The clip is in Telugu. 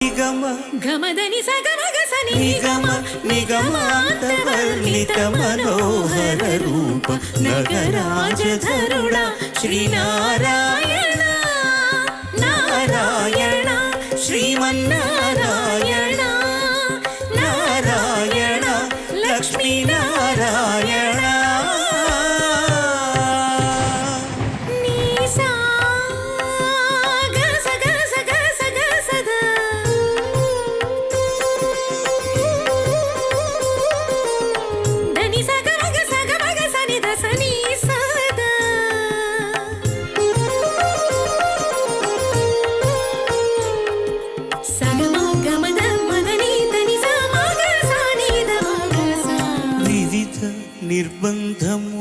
నిగమ గమదని సగమగ సని నిగమ నిగమాంతవర్ణిత మనోహర రూప నగరాజధరుడా శ్రీనారాయణ నారాయణ శ్రీమన్నారాయణ నారాయణ లక్ష్మీనారాయణ నిర్బంధము